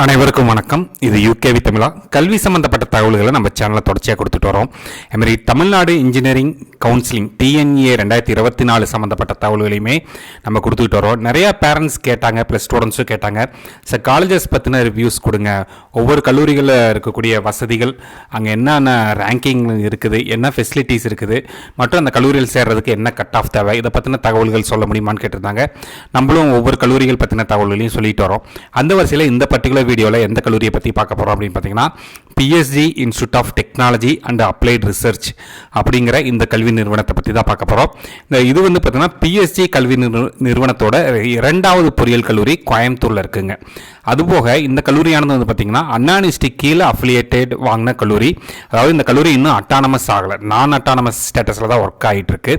அனைவருக்கும் வணக்கம். இது யூகேவி தமிழா. கல்வி சம்பந்தப்பட்ட தகவல்களை நம்ம சேனலில் தொடர்ச்சியாக கொடுத்துட்டு வரோம். அதுமாதிரி தமிழ்நாடு இன்ஜினியரிங் கவுன்சிலிங் TNA 2024 சம்மந்தப்பட்ட தகவல்களையுமே நம்ம கொடுத்துக்கிட்டு வரோம். நிறையா பேரண்ட்ஸ் கேட்டாங்க, ப்ளஸ் ஸ்டூடெண்ட்ஸும் கேட்டாங்க, சார் காலேஜஸ் பற்றின ரிவ்யூஸ் கொடுங்க, ஒவ்வொரு கல்லூரிகளில் இருக்கக்கூடிய வசதிகள், அங்கே என்னென்ன ரேங்கிங் இருக்குது, என்ன ஃபெசிலிட்டிஸ் இருக்குது, மற்றும் அந்த கல்லூரியில் சேர்றதுக்கு என்ன கட் ஆஃப் தேவை, இதை பற்றின தகவல்கள் சொல்ல முடியுமான்னு கேட்டிருந்தாங்க. நம்மளும் ஒவ்வொரு கல்லூரிகள் பற்றின தகவல்களையும் சொல்லிட்டு வரோம். அந்த வரிசையில் இந்த பர்டிகுலர் வீடியோவில் எந்த கல்லூரியை பற்றி பார்க்க போகிறோம் அப்படின்னு பார்த்தீங்கன்னா, PSG institute of technology and applied research அப்படிங்கிற இந்த கல்வி நிறுவனத்தை பற்றி தான் பார்க்க போகிறோம். இது வந்து பார்த்தீங்கன்னா PSG கல்வி நிறுவனத்தோட இரண்டாவது பொறியியல் கல்லூரி கோயம்புத்தூரில் இருக்குங்க. அதுபோக இந்த கல்லூரியானது வந்து பார்த்தீங்கன்னா அண்ணா யூனிவர்சிட்டி கீழே அஃபிலியேட்டட் வாங்கின கல்லூரி. அதாவது இந்த கல்லூரி இன்னும் அட்டானமஸ் ஆகலை, நான் அட்டானமஸ் ஸ்டேட்டஸில் தான் ஒர்க் ஆகிட்டு இருக்கு.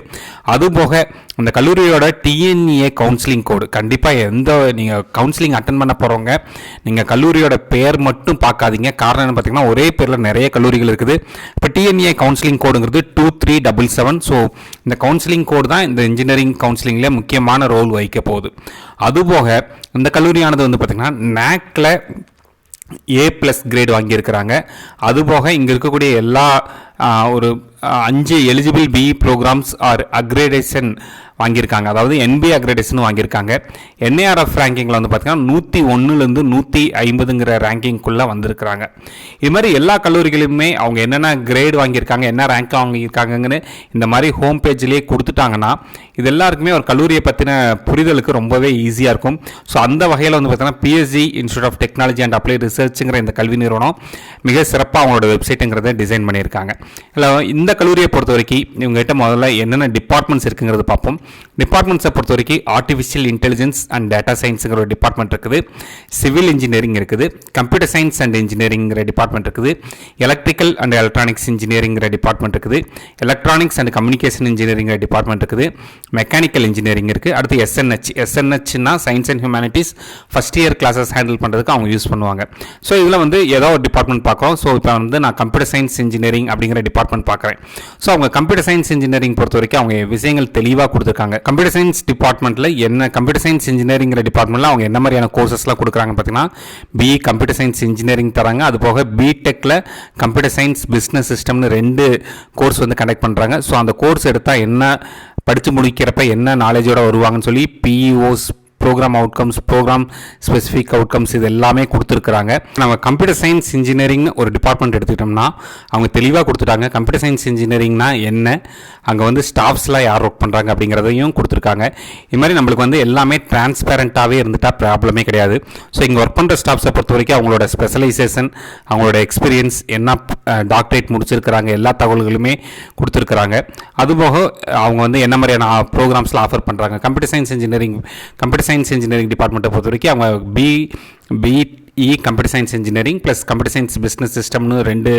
அதுபோக இந்த கல்லூரியோட TNA கவுன்சிலிங் கோடு, கண்டிப்பாக நீங்கள் கவுன்சிலிங் அட்டன் பண்ண போகிறவங்க நீங்கள் கல்லூரியோட பேர் மட்டும் பார்க்காதீங்க. காரணம் என்ன பார்த்தீங்கன்னா, ஒரே பேரில் நிறைய கல்லூரிகள் இருக்குது. இப்போ TNA கவுன்சிலிங் கோடுங்கிறது 2377. ஸோ இந்த கவுன்சிலிங் கோடு தான் இந்த இன்ஜினியரிங் கவுன்சிலிங்கில் முக்கியமான ரோல் வகிக்க போகுது. அதுபோக இந்த கல்லூரியானது வந்து பார்த்திங்கன்னா NACல A+ கிரேட் வாங்கியிருக்கிறாங்க. அதுபோக இங்கே இருக்கக்கூடிய எல்லா ஒரு 5 எலிஜிபிள் BE ப்ரோக்ராம்ஸ் ஆர் அக்ரேடேஷன் வாங்கியிருக்காங்க. அதாவது NBA அக்ரேடேஷன் வாங்கியிருக்காங்க. NARF ரேங்கிங்கில் வந்து பார்த்திங்கன்னா 101லேருந்து 150ங்கிற ரேங்கிங்குள்ளே வந்திருக்கிறாங்க. இது மாதிரி எல்லா கல்லூரிகளுமே அவங்க என்னென்ன கிரேட் வாங்கியிருக்காங்க, என்ன ரேங்க் வாங்கியிருக்காங்கன்னு இந்த மாதிரி ஹோம் பேஜ்லேயே கொடுத்துட்டாங்கன்னா இது எல்லாருக்குமே ஒரு கல்லூரியை பற்றின புரிதலுக்கு ரொம்பவே ஈஸியாக இருக்கும். ஸோ அந்த வகையில் வந்து பார்த்தீங்கன்னா PSG institute of technology and applied ரிசர்ச்சுங்கிற இந்த கல்வி நிறுவனம் மிக சிறப்பாக அவங்களோட வெப்சைட்டுங்கிறத டிசைன் பண்ணியிருக்காங்க. இல்லை இந்த கல்லூரியை பொறுத்த வரைக்கும் இவங்ககிட்ட முதல்ல என்னென்ன டிபார்ட்மெண்ட்ஸ் இருக்குங்கிறது பார்ப்போம். டிபார்ட்மெண்ட்ஸை பொறுத்த வரைக்கும் ஆர்டிஃபிஷியல் இன்டெலிஜென்ஸ் அண்ட் டேட்டா சயின்ஸுங்கிற ஒரு டிபார்ட்மெண்ட் இருக்குது, சிவில் இன்ஜினியரிங் இருக்குது, கம்ப்யூட்டர் சயின்ஸ் அண்ட் இன்ஜினியரிங்கிற டிபார்ட்மெண்ட் இருக்குது, எலக்ட்ரிக்கல் அண்ட் எலக்ட்ரானிக்ஸ் இன்ஜினியரிங்கிற டிபார்ட்மெண்ட் இருக்குது, எலக்ட்ரானிக்ஸ் அண்ட் கம்யூனிகேஷன் இன்ஜினியரிங்கிற டிபார்ட்மெண்ட் இருக்குது, மெக்கானிக்கல் இன்ஜினியரிங் இருக்குது. அடுத்து SNHனா science and humanities first year classes handle பண்ணுறதுக்கு அவங்க யூஸ் பண்ணுவாங்க. ஸோ இதில் வந்து ஏதோ ஒரு டிபார்ட்மெண்ட் பார்க்குறோம். ஸோ இப்போ வந்து நான் கம்ப்யூட்டர் சயின்ஸ் இன்ஜினியரிங் அப்படிங்கிற டிபார்ட்மெண்ட் பார்க்குறேன். ஸோ அவங்க கம்ப்யூட்டர் சயின்ஸ் இன்ஜினியரிங் பொறுத்த வரைக்கும் அவங்க விஷயங்கள் தெளிவாக கொடுத்துருக்காங்க. கம்ப்யூட்டர் சயின்ஸ் டிபார்ட்மெண்ட்டில் என்ன கம்ப்யூட்டர் சயின்ஸ் இன்ஜினியரிங்கிற டிபார்ட்மெண்ட்டில் அவங்க என்ன மாதிரியான கோர்சஸ்லாம் கொடுக்குறாங்க பார்த்தீங்கன்னா, BE கம்ப்யூட்டர் சயின்ஸ் இன்ஜினியரிங் தராங்க. அது போக BTechல கம்ப்யூட்டர் சயின்ஸ் பிஸ்னஸ் சிஸ்டம்னு 2 கோர்ஸ் வந்து கண்டக்ட் பண்ணுறாங்க. ஸோ அந்த கோர்ஸ் எடுத்தால் என்ன படித்து முடிக்கிறப்ப என்ன நாலேஜோட வருவாங்கன்னு சொல்லி PEOs, programme outcomes, programme specific outcomes, இது எல்லாமே கொடுத்துருக்குறாங்க. நம்ம கம்ப்யூட்டர் சயின்ஸ் இன்ஜினியரிங்னு ஒரு டிபார்ட்மெண்ட் எடுத்துக்கிட்டோம்னா அவங்க தெளிவாக கொடுத்துட்டாங்க. கம்ப்யூட்டர் சயின்ஸ் இன்ஜினியரிங்னா என்ன, அங்கே வந்து ஸ்டாஃப்ஸ்லாம் யார் ஒர்க் பண்ணுறாங்க அப்படிங்கிறதையும் கொடுத்துருக்காங்க. இது மாதிரி நம்மளுக்கு வந்து எல்லாமே டிரான்ஸ்பேரண்ட்டாகவே இருந்துட்டால் ப்ராப்ளமே கிடையாது. ஸோ இங்கே ஒர்க் பண்ணுற ஸ்டாஃப்ஸை பொறுத்த வரைக்கும் அவங்களோட ஸ்பெஷலைசேஷன், அவங்களோட எக்ஸ்பீரியன்ஸ், என்ன டாக்டரேட் முடிச்சிருக்கிறாங்க, எல்லா தகவல்களுமே கொடுத்துருக்குறாங்க. அதுபோக அவங்க வந்து என்ன மாதிரியான ப்ரோக்ராம்ஸ்லாம் ஆஃபர் பண்ணுறாங்க. கம்ப்யூட்டர் சயின்ஸ் இன்ஜினியரிங் டிபார்ட்மெண்ட்டை பொறுத்த வரைக்கும் அவங்க BE computer science engineering plus computer science business சிஸ்டம்னு 2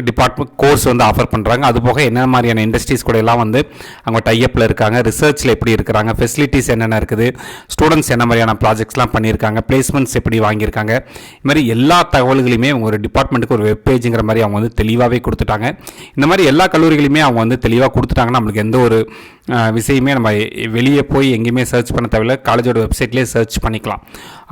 டிபார்ட்மெண்ட் கோர்ஸ் வந்து ஆஃபர் பண்ணுறாங்க. அதுபோக என்ன மாதிரியான இண்டஸ்ட்ரீஸ் கூட எல்லாம் வந்து அவங்க டைஅப்பில் இருக்காங்க, ரிசர்ச்சில் எப்படி இருக்கிறாங்க, ஃபெசிலிட்டிஸ் என்னென்ன இருக்குது, ஸ்டூடெண்ட்ஸ் என்ன மாதிரியான ப்ராஜெக்ட்ஸ்லாம் பண்ணியிருக்காங்க, பிளேஸ்மெண்ட்ஸ் எப்படி வாங்கியிருக்காங்க, இது மாதிரி எல்லா தகவல்களையுமே அவங்க ஒரு டிபார்ட்மெண்ட்டுக்கு ஒரு வெப் பேஜுங்கிற மாதிரி அவங்க வந்து தெளிவாகவே கொடுத்துட்டாங்க. இந்த மாதிரி எல்லா கல்லூரிகளையுமே அவங்க வந்து தெளிவாக கொடுத்துட்டாங்கன்னா நம்மளுக்கு எந்த ஒரு விஷயமே நம்ம வெளியே போய் எங்கேயுமே சர்ச் பண்ண தேவையில்லை, காலேஜோட வெப்சைட்லேயே சர்ச் பண்ணிக்கலாம்.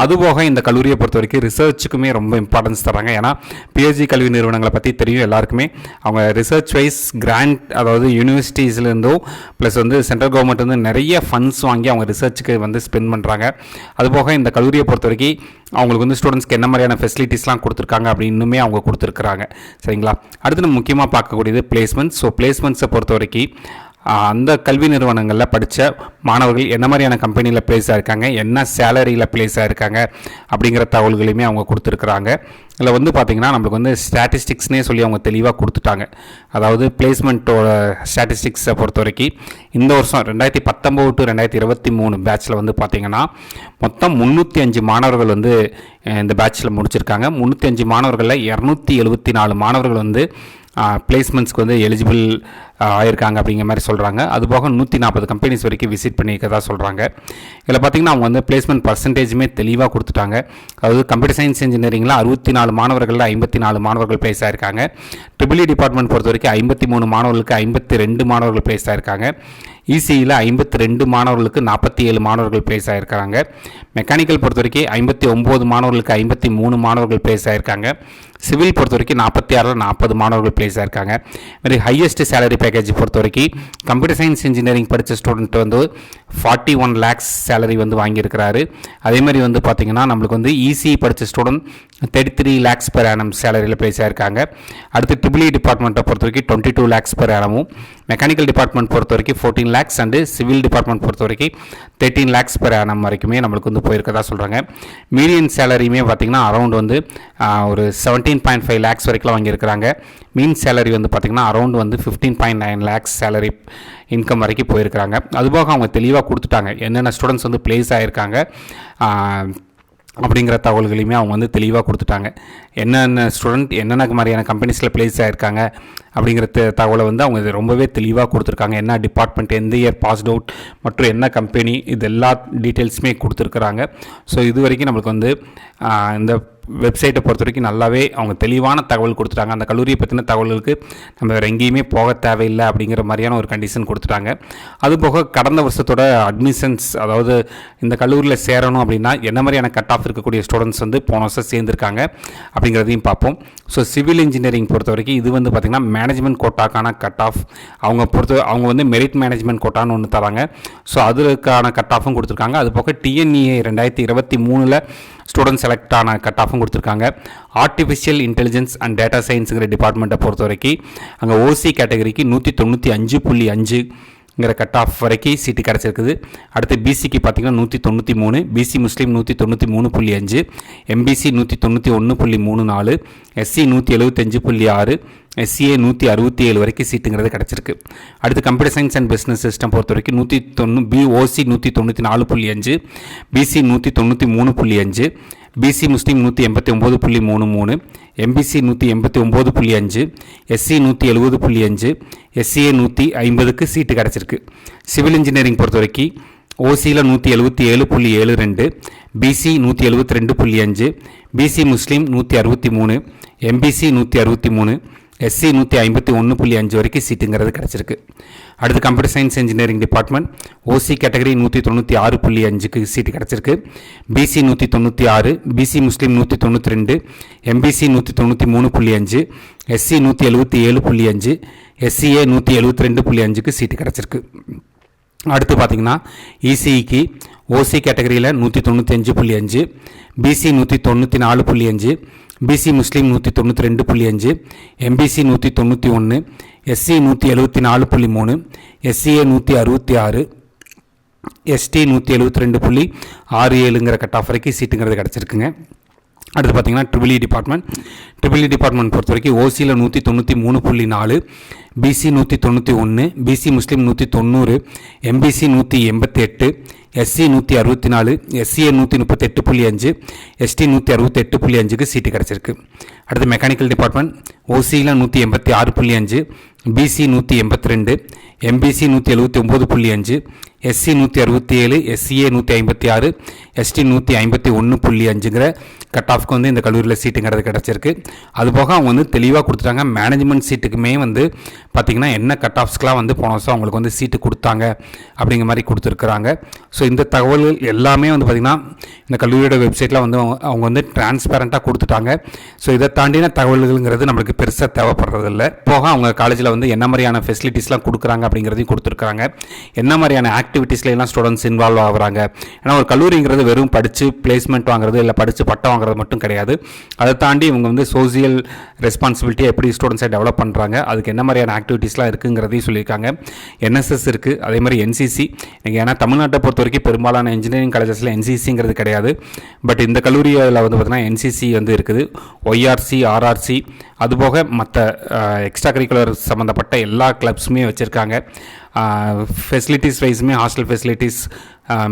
அதுபோக இந்த கல்லூரியை பொறுத்த வரைக்கும் ரிசர்ச்சுக்குமே ரொம்ப இம்பார்ட்டன்ஸ் தராங்க. ஏன்னா PSG கல்வி நிறுவனங்களை பற்றி தெரியும் எல்லாருக்குமே. அவங்க ரிசர்ச் வைஸ் கிராண்ட், அதாவது யூனிவர்சிட்டிஸ்லேருந்தோ ப்ளஸ் வந்து சென்ட்ரல் கவர்மெண்ட் வந்து நிறைய ஃபண்ட்ஸ் வாங்கி அவங்க ரிசர்ச்சுக்கு வந்து ஸ்பெண்ட் பண்ணுறாங்க. அதுபோக இந்த கல்லூரியை பொறுத்த வரைக்கும் அவங்களுக்கு வந்து ஸ்டூடெண்ட்ஸ்க்கு என்ன மாதிரியான ஃபெசிலிட்டிஸ்லாம் கொடுத்துருக்காங்க அப்படின்னுமே அவங்க கொடுத்துருக்குறாங்க. சரிங்களா? அடுத்து நம்ம முக்கியமாக பார்க்கக்கூடியது பிளேஸ்மெண்ட்ஸ். ஸோ பிளேஸ்மெண்ட்ஸை பொறுத்த வரைக்கும் அந்த கல்வி நிறுவனங்களில் படித்த மாணவர்கள் என்ன மாதிரியான கம்பெனியில் பிளேஸ் ஆகிருக்காங்க, என்ன சேலரியில் பிளேஸ் ஆகிருக்காங்க அப்படிங்கிற தகவல்களையுமே அவங்க கொடுத்துருக்குறாங்க. இதில் வந்து பார்த்திங்கன்னா நம்மளுக்கு வந்து ஸ்டாட்டிஸ்டிக்ஸ்னே சொல்லி அவங்க தெளிவாக கொடுத்துட்டாங்க. அதாவது பிளேஸ்மெண்ட்டோட ஸ்டாட்டிஸ்டிக்ஸை பொறுத்த வரைக்கும் இந்த வருஷம் 2019 to 2023 பேட்சில் வந்து பார்த்திங்கன்னா மொத்தம் 305 மாணவர்கள் வந்து இந்த பேட்சில் முடிச்சிருக்காங்க. 305 மாணவர்களில் 274 மாணவர்கள் வந்து பிளேஸ்மெண்ட்ஸ்க்கு வந்து எலிஜிபிள் ஆயிருக்காங்க அப்படிங்கிற மாதிரி சொல்கிறாங்க. அதுபோக 140 கம்பெனிஸ் வரைக்கும் விசிட் பண்ணியிருக்கதா சொல்கிறாங்க. இதில் பார்த்திங்கன்னா அவங்க வந்து பிளேஸ்மெண்ட் பர்சன்டேஜுமே தெளிவாக கொடுத்துட்டாங்க. அதாவது கம்ப்யூட்டர் சயின்ஸ் இன்ஜினியரிங்கில் 64 மாணவர்களில் 54 மாணவர்கள் பிளேஸ் ஆகிருக்காங்க. ட்ரிபிள் டிபார்ட்மெண்ட் பொறுத்த வரைக்கும் 53 மாணவர்களுக்கு 52 மாணவர்கள் பிளேஸ் ஆகிருக்காங்க. இசியில் 52 மாணவர்களுக்கு 47 மாணவர்கள் பிளேஸ் ஆகிருக்காங்க. மெக்கானிக்கல் பொறுத்த வரைக்கும் 59 மாணவர்களுக்கு 53 மாணவர்கள் பிளேஸ் ஆகிருக்காங்க. சிவில் பொறுத்த வரைக்கும் 46 40 மாணவர்கள் பிளேஸ் ஆகிருக்காங்க. மாதிரி ஹையஸ்ட் சேலரி பேக்கேஜ் பொறுத்த வரைக்கும் கம்ப்யூட்டர் சயின்ஸ் இன்ஜினியரிங் படித்த ஸ்டூடெண்ட் வந்து 41 lakhs சேலரி வந்து வாங்கியிருக்கிறாரு. அதே மாதிரி வந்து பார்த்திங்கன்னா நம்மளுக்கு வந்து இசி படித்த ஸ்டூடெண்ட் 33 lakhs per annum சேலரியில் பிளேஸ் ஆகிருக்காங்க. அடுத்து ட்ரிபிள் டிபார்ட்மெண்ட்டை பொறுத்த வரைக்கும் 22 lakhs per annum, mechanical department பொறுத்த வரைக்கும் 14 lakhs அண்டு சிவில் டிபார்ட்மெண்ட் பொறுத்த வரைக்கும் 13 lakhs per annum வரைக்குமே நம்மளுக்கு வந்து போயிருக்கதா சொல்கிறாங்க. மீடியன் சேலரியுமே பார்த்திங்கன்னா அரௌண்ட் வந்து ஒரு 17.5 lakhs வரைக்கும் வாங்கியிருக்கிறாங்க. மீன் சேலரி வந்து பார்த்திங்கன்னா அரௌண்ட் வந்து 15.9 lakhs சேலரி இன்கம் வரைக்கும் போயிருக்கிறாங்க. அதுபோக அவங்க தெளிவாக கொடுத்துட்டாங்க என்னென்ன ஸ்டூடெண்ட்ஸ் வந்து பிளேஸ் ஆகிருக்காங்க அப்படிங்கிற தகவல்களையுமே அவங்க வந்து தெளிவாக கொடுத்துட்டாங்க. என்னென்ன ஸ்டூடெண்ட் என்னென்ன மாதிரியான கம்பெனிஸில் பிளேஸ் ஆகிருக்காங்க அப்படிங்கிற தகவலை வந்து அவங்க ரொம்பவே தெளிவாக கொடுத்துருக்காங்க. என்ன டிபார்ட்மெண்ட், எந்த இயர் பாஸ்ட் அவுட் மற்றும் என்ன கம்பெனி, இது எல்லா டீட்டெயில்ஸுமே கொடுத்துருக்குறாங்க. ஸோ இது வரைக்கும் நம்மளுக்கு வந்து இந்த வெப்சைட்டை பொறுத்த வரைக்கும் நல்லாவே அவங்க தெளிவான தகவல் கொடுத்துட்டாங்க. அந்த கல்லூரியை பற்றின தகவல்களுக்கு நம்ம வேறு எங்கேயுமே போக தேவையில்லை அப்படிங்கிற மாதிரியான ஒரு கண்டிஷன் கொடுத்துட்டாங்க. அதுபோக கடந்த வருஷத்தோட அட்மிஷன்ஸ், அதாவது இந்த கல்லூரியில் சேரணும் அப்படின்னா என்ன மாதிரியான கட் ஆஃப் இருக்கக்கூடிய ஸ்டூடெண்ட்ஸ் வந்து போன வருஷம் சேர்ந்துருக்காங்க அப்படிங்கிறதையும் பார்ப்போம். ஸோ சிவில் இன்ஜினியரிங் பொறுத்த வரைக்கும் இது வந்து பார்த்திங்கன்னா மேனேஜ்மெண்ட் கோட்டாக்கான கட் ஆஃப் அவங்க வந்து மெரிட் மேனேஜ்மெண்ட் கோட்டான்னு ஒன்று தராங்க. ஸோ அதுக்கான கட் ஆஃபும் கொடுத்துருக்காங்க. அது போக டிஎன்இஏ 2023 ஸ்டூடெண்ட் செலக்ட் ஆன கட் ஆஃபும் கொடுத்துருக்காங்க. ஆர்டிஃபிஷியல் இன்டெலிஜென்ஸ் அண்ட் டேட்டா சயின்ஸுங்கிற டிபார்ட்மெண்ட்டை பொறுத்த வரைக்கும் அங்கே ஓசி கேட்டகரிக்கு 195.5ங்கிற கட் ஆஃப் வரைக்கும் சீட்டு கிடச்சிருக்குது. அடுத்து பிசிக்கு பார்த்திங்கன்னா 193, BC Muslim 193.5, MBC 191.34, SC 175.6, SCA 167 வரைக்கும் சீட்டுங்கிறது கிடச்சிருக்கு. அடுத்து computer science and business system பொறுத்த வரைக்கும் 190, OC 194.5, BC 193.5, BC Muslim 189.33, MBC 189.5, SC 170.5, SCA 150க்கு சீட்டு கிடச்சிருக்கு. சிவில் இன்ஜினியரிங் பொறுத்த வரைக்கும் ஓசியில் 177.72, BC 172.5, BC Muslim 163, MBC 163, SC 151.5 வரைக்கும் சீட்டுங்கிறது கிடச்சிருக்கு. அடுத்து computer science engineering department OC category 196.5க்கு சீட்டு கிடச்சிருக்கு. BC 196, PC Muslim 192, MBC 193.5, SC 177.5, SCA 172.5க்கு சீட்டு கிடச்சிருக்கு. அடுத்து பார்த்திங்கன்னா இசிஇக்கு ஓசி கேட்டகரியில் 195.5, BC 194.5, BC Muslim 192.5, MBC 191, SC 174.3, SCA 166, ST 172.67ங்கிற கட் ஆஃப் வரைக்கும் சீட்டுங்கிறது கிடச்சிருக்குங்க. அடுத்து பார்த்திங்கன்னா ட்ரிபிள் டிபார்ட்மெண்ட் பொறுத்த வரைக்கும் ஓசியில் 193.4, BC 191, BC Muslim 190, MBC 188, SC 164, SCA 138.5, ST 168.5க்கு சீட்டு கிடச்சிருக்கு. அடுத்து மெக்கானிக்கல் டிபார்ட்மெண்ட் ஓசியில் 186.5, BC 182, MBC 179.5, SC 167, SCA 156, ST 151.5ங்கிற கட் ஆஃப்க்கு வந்து இந்த கல்லூரியில் சீட்டுங்கிறது கிடச்சிருக்கு. அதுபோக அவங்க வந்து தெளிவாக கொடுத்துட்டாங்க. மேனேஜ்மெண்ட் சீட்டுக்குமே வந்து பார்த்திங்கன்னா என்ன கட் ஆஃப்ஸ்க்கெலாம் வந்து போன வருஷம் அவங்களுக்கு வந்து சீட்டு கொடுத்தாங்க அப்படிங்கிற மாதிரி கொடுத்துருக்குறாங்க. ஸோ இந்த தகவல்கள் எல்லாமே வந்து பார்த்திங்கன்னா இந்த கல்லூரியோட வெப்சைட்டில் வந்து அவங்க வந்து டிரான்ஸ்பேரண்ட்டாக கொடுத்துட்டாங்க. ஸோ இதை தாண்டின தகவல்கள்ங்கிறது நம்மளுக்கு பெருசாக தேவைப்படுறதில்ல. போக அவங்க காலேஜில் வந்து என்ன மாதிரியான ஃபெசிலிட்டிஸ்லாம் கொடுக்குறாங்க அப்படிங்கிறதையும் கொடுத்துருக்காங்க. என்ன மாதிரியான ஆக்டிவிட்டீஸ்லாம் ஸ்டூடெண்ட்ஸ் இன்வால்வ் ஆகுறாங்க. ஏன்னா ஒரு கல்லூரிங்கிறது வெறும் படித்து பிளேஸ்மெண்ட் வாங்குறது இல்லை படித்து பட்டம் வாங்குறது மட்டும் கிடையாது. அதை தாண்டி இவங்க வந்து சோசியல் ரெஸ்பான்சிபிலிட்டியை எப்படி ஸ்டூடெண்ட்ஸை டெவலப் பண்ணுறாங்க, அதுக்கு என்ன மாதிரியான ஆக்டிவிட்டீஸ்லாம் இருக்குங்கிறதையும் சொல்லியிருக்காங்க. என்எஸ்எஸ் இருக்குது, அதே மாதிரி என்சிசி. ஏன்னா தமிழ்நாட்டை பொறுத்த வரைக்கும் பெரும்பாலான இன்ஜினியரிங் காலேஜஸில் என்சிசிங்கிறது கிடையாது. பட் இந்த கல்லூரியில் வந்து பார்த்திங்கன்னா என்சிசி வந்து இருக்குது. ஒய்ஆர்சி, ஆர்ஆர்சி, அதுபோக மற்ற எக்ஸ்ட்ரா கரிக்குலர் சம்மந்தப்பட்ட எல்லா கிளப்ஸுமே வச்சுருக்காங்க. ஃபெசிலிட்டிஸ் வைஸுமே ஹாஸ்டல் ஃபெசிலிட்டிஸ்,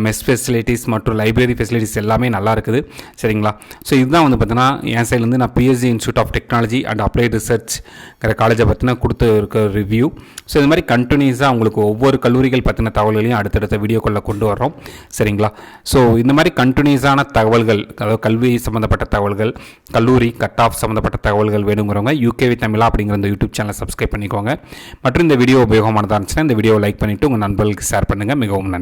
மெஸ் ஃபெசிலிட்டிஸ் மற்றும் லைப்ரரி ஃபெசிலிட்டிஸ் எல்லாமே நல்லா இருக்குது. சரிங்களா? ஸோ இதுதான் வந்து பார்த்தீங்கன்னா என் சைட்லேருந்து நான் PSC institute of technology and applied ரிசர்ச்ங்கிற காலேஜை பற்றின கொடுத்து இருக்க ரிவ்யூ. ஸோ இது மாதிரி கண்டினியூஸாக உங்களுக்கு ஒவ்வொரு கல்லூரிகள் பற்றின தகவல்களையும் அடுத்தடுத்த வீடியோக்களில் கொண்டு வரோம். சரிங்களா? ஸோ இந்த மாதிரி கண்டினியூஸான தகவல்கள், அதாவது கல்வி சம்மந்தப்பட்ட தகவல்கள், கல்லூரி கட் ஆஃப் சம்மந்தப்பட்ட தகவல்கள் வேணுங்கிறவங்க யூகேவி தமிழா அப்படிங்கிற இந்த யூடியூப் சேனலை சப்ஸ்கிரைப் பண்ணிக்கோங்க. மற்றும் இந்த வீடியோ உபயோகமானதாக இருந்துச்சுன்னா இந்த வீடியோ லைக் பண்ணிவிட்டு உங்கள் நண்பர்களுக்கு ஷேர் பண்ணுங்கள். மிகவும் நன்றி.